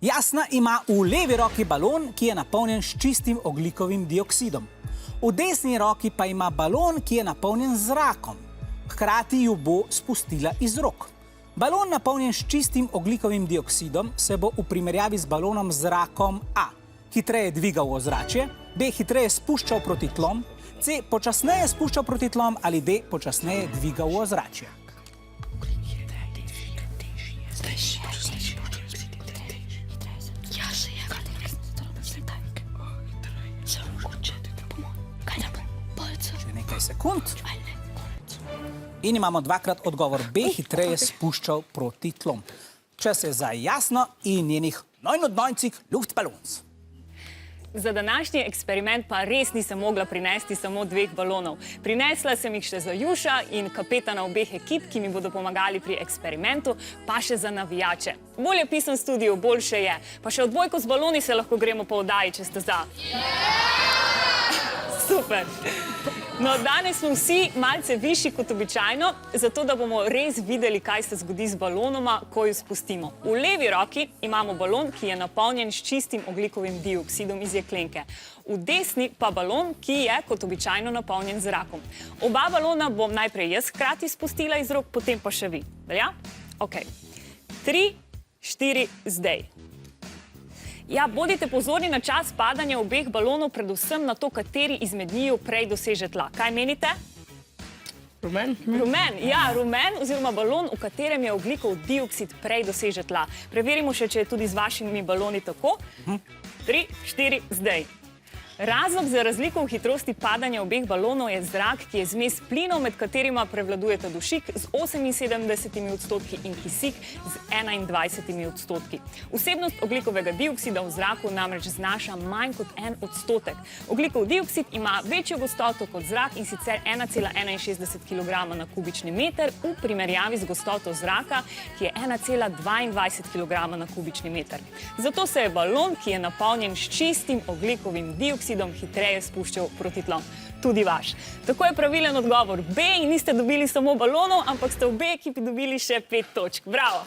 Jasna ima v levi roki balon, ki je napolnjen s čistim ogljikovim dioksidom. V desni roki pa ima balon, ki je napolnjen z zrakom. Hkrati ju bo spustila iz rok. Balon napolnjen s čistim ogljikovim dioksidom se bo v primerjavi z balonom z zrakom A hitreje dvigal v ozračje, B hitreje spuščal proti tlom, C počasneje spuščal proti tlom ali D počasneje dvigal v ozračje. Še nekaj sekund. In imamo dvakrat odgovor B, hitreje spuščal proti tlom. Čas je za Jasno in njenih 99 Luftballons. Za današnji eksperiment pa res nisem mogla prinesti samo 2 balonov. Prinesla sem jih še za Juša in kapetana obeh ekip, ki mi bodo pomagali pri eksperimentu, pa še za navijače. Bolje pisem studio, boljše je. Pa še odbojko z baloni se lahko gremo po oddaji, če ste za. Super. No, danes smo vsi malce višji kot običajno, zato da bomo res videli, kaj se zgodi z balonoma, ko jo spustimo. V levi roki imamo balon, ki je napolnjen s čistim ogljikovim dioksidom iz jeklenke. V desni pa balon, ki je kot običajno napolnjen z zrakom. Oba balona bom najprej jaz hkrati spustila iz rok, potem pa še vi. Velja? Ok. 3, 4, zdaj. Ja, bodite pozorni na čas padanja obeh balonov, predvsem na to, kateri izmed njiju prej doseže tla. Kaj menite? Rumen? Rumen, ja, rumen oziroma balon, v katerem je ogljikov dioksid prej doseže tla. Preverimo še, če je tudi z vašimi baloni tako. 3, 4, zdaj. Razlog za razliko v hitrosti padanja obeh balonov je zrak, ki je zmes plinov, med katerima prevladujeta dušik z 78% in kisik z 21%. Vsebnost ogljikovega dioksida v zraku namreč znaša manj kot 1%. Ogljikov dioksid ima večjo gostoto kot zrak in sicer 1,61 kg na kubični meter v primerjavi z gostoto zraka, ki je 1,22 kg na kubični meter. Zato se je balon, ki je napolnjen s čistim ogljikovim dioksidom, hitreje spuščal proti tlom. Tudi vaš. Tako je pravilen odgovor B in niste dobili samo balonov, ampak ste v B ekipi dobili še 5 točk. Bravo!